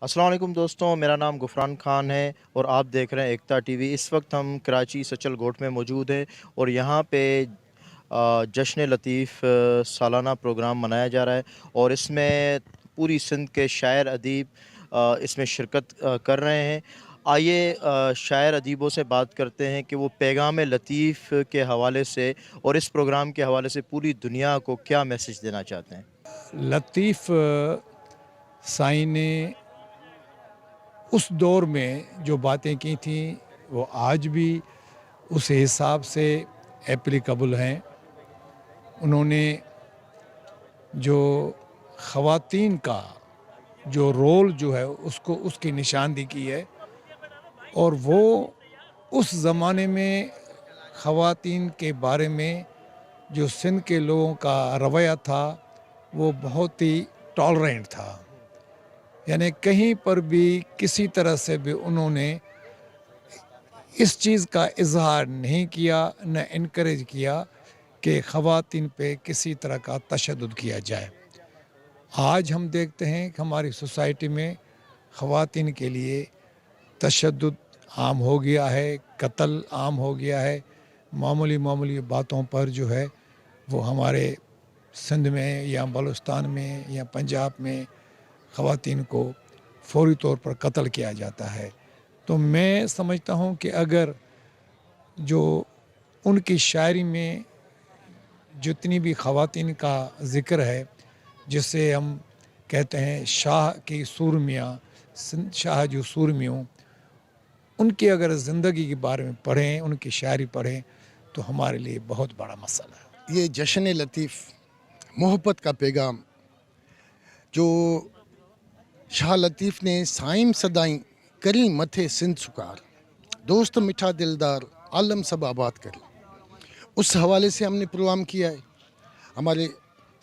अस्सलाम वालेकुम दोस्तों, मेरा नाम गुफरान खान है और आप देख रहे हैं एकता टीवी। इस वक्त हम कराची सचल गोट में मौजूद हैं और यहाँ पे जश्न लतीफ़ सालाना प्रोग्राम मनाया जा रहा है और इसमें पूरी सिंध के शायर अदीब इसमें शिरकत कर रहे हैं। आइए शायर अदीबों से बात करते हैं कि वो पैगाम लतीफ़ के हवाले से और इस प्रोग्राम के हवाले से पूरी दुनिया को क्या मैसेज देना चाहते हैं। लतीफ़ साईं ने उस दौर में जो बातें की थी वो आज भी उस हिसाब से एप्लीकेबल हैं। उन्होंने जो ख़वातीन का जो रोल जो है उसको उसकी निशानदही की है और वो उस ज़माने में ख़वातीन के बारे में जो सिंध के लोगों का रवैया था वो बहुत ही टॉलरेंट था। यानी कहीं पर भी किसी तरह से भी उन्होंने इस चीज़ का इजहार नहीं किया, न इनकरेज किया कि ख़वातीन पे किसी तरह का तशद्दुद किया जाए। आज हम देखते हैं कि हमारी सोसाइटी में ख़वातीन के लिए तशद्दुद आम हो गया है, कत्ल आम हो गया है। मामूली बातों पर जो है वो हमारे सिंध में या बलूचिस्तान में या पंजाब में ख़वातीन को फौरी तौर पर कत्ल किया जाता है। तो मैं समझता हूँ कि अगर जो उनकी शायरी में जितनी भी ख़वातीन का ज़िक्र है, जिसे हम कहते हैं शाह की सूरमियाँ, शाह जो सूरमियों, उनकी अगर ज़िंदगी के बारे में पढ़ें, उनकी शायरी पढ़ें तो हमारे लिए बहुत बड़ा मसला है। ये जश्न लतीफ़ मोहब्बत का पैगाम जो शाह लतीफ़ ने साइम सदाई करी मथे सिंध सुकार, दोस्त मिठा दिलदार आलम सब आबाद कर, उस हवाले से हमने प्रोग्राम किया है। हमारे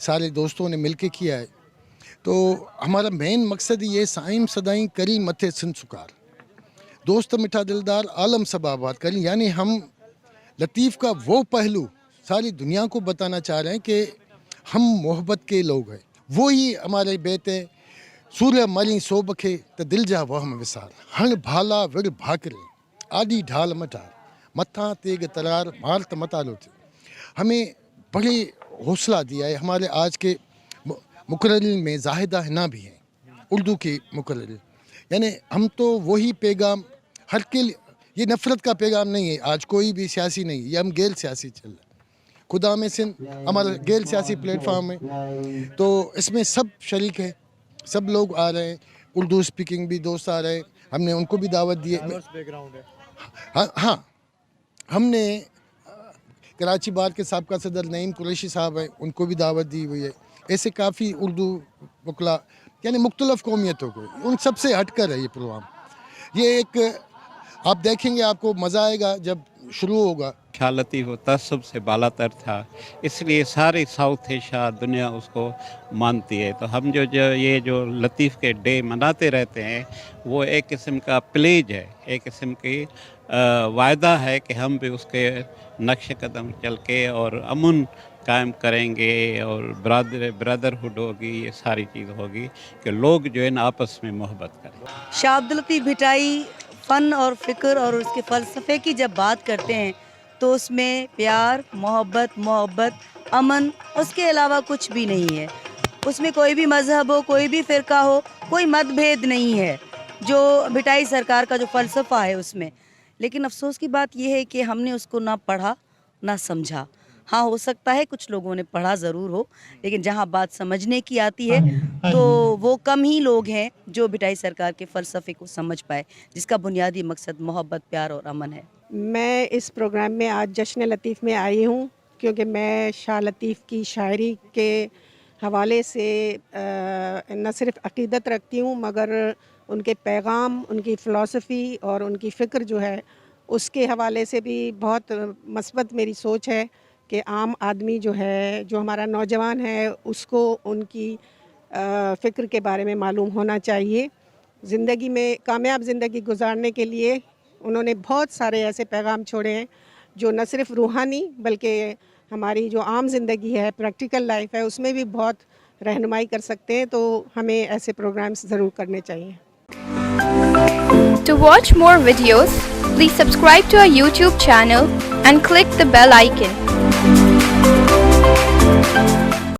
सारे दोस्तों ने मिलके किया है। तो हमारा मेन मकसद ये साइम सदाई करी मथे सिंध सुकार, दोस्त मिठा दिलदार आलम सब आबाद कर, यानी हम लतीफ़ का वो पहलू सारी दुनिया को बताना चाह रहे हैं कि हम मोहब्बत के लोग हैं। वो ही हमारे बेटे सूर्य मरी सोबखे त दिल जा वहम विसार, हण भाला विड़ भाकरे आदि ढाल मटार, मथा तेग तरार मार त मतालो थे। हमें बड़े हौसला दिया है। हमारे आज के मुकर्रिर में जाहिदा हिना भी हैं, उर्दू के मुकर्रिर। यानी हम तो वही पैगाम हर के लिए, ये नफ़रत का पैगाम नहीं है। आज कोई भी सियासी नहीं, ये हम गैर सियासी चल रहे हैं। खुदा में सिंध हमारा गैर सियासी प्लेटफार्म है, तो इसमें सब शरीक है, सब लोग आ रहे हैं। उर्दू स्पीकिंग भी दोस्त आ रहे हैं, हमने उनको भी दावत दी है। हाँ, हमने कराची बार के साबका सदर नईम कुरैशी साहब हैं, उनको भी दावत दी हुई है। ऐसे काफ़ी उर्दू वकला यानी मुख्तलिफ कौमियतों को, उन सब से हट कर है ये प्रोग्राम। ये एक आप देखेंगे, आपको मज़ा आएगा जब शुरू होगा। शाह लतीफ़ तअस्सुब से बालातर था, इसलिए सारी साउथ एशिया दुनिया उसको मानती है। तो हम जो ये लतीफ़ के डे मनाते रहते हैं, वो एक किस्म का प्लेज है, एक किस्म की वायदा है कि हम भी उसके नक्श कदम चल के और अमन कायम करेंगे और ब्रदरहुड होगी, ये सारी चीज़ होगी कि लोग जो है ना आपस में मोहब्बत करें। शाह अब्दुल लतीफ़ भिटाई फ़न और फ़िक्र और उसके फ़लसफ़े की जब बात करते हैं तो उसमें प्यार, मोहब्बत, अमन, उसके अलावा कुछ भी नहीं है। उसमें कोई भी मज़हब हो, कोई भी फ़िरका हो, कोई मतभेद नहीं है जो भिटाई सरकार का जो फ़लसफ़ा है उसमें। लेकिन अफ़सोस की बात यह है कि हमने उसको ना पढ़ा ना समझा। हाँ, हो सकता है कुछ लोगों ने पढ़ा ज़रूर हो, लेकिन जहाँ बात समझने की आती है तो वो कम ही लोग हैं जो भिटाई सरकार के फ़लसफ़े को समझ पाए, जिसका बुनियादी मकसद मोहब्बत, प्यार और अमन है। मैं इस प्रोग्राम में आज जश्न लतीफ़ में आई हूँ क्योंकि मैं शाह लतीफ़ की शायरी के हवाले से न सिर्फ़ अक़ीदत रखती हूँ मगर उनके पैगाम, उनकी फ़िलासफ़ी और उनकी फ़िक्र जो है उसके हवाले से भी बहुत मस्बत मेरी सोच है कि आम आदमी जो है, जो हमारा नौजवान है, उसको उनकी फ़िक्र के बारे में मालूम होना चाहिए। ज़िंदगी में कामयाब ज़िंदगी गुजारने के लिए उन्होंने बहुत सारे ऐसे पैगाम छोड़े हैं जो न सिर्फ़ रूहानी बल्कि हमारी जो आम ज़िंदगी है, प्रैक्टिकल लाइफ है, उसमें भी बहुत रहनुमाई कर सकते हैं। तो हमें ऐसे प्रोग्राम्स ज़रूर करने चाहिए। To watch more videos, please subscribe to our YouTube channel and click the bell icon.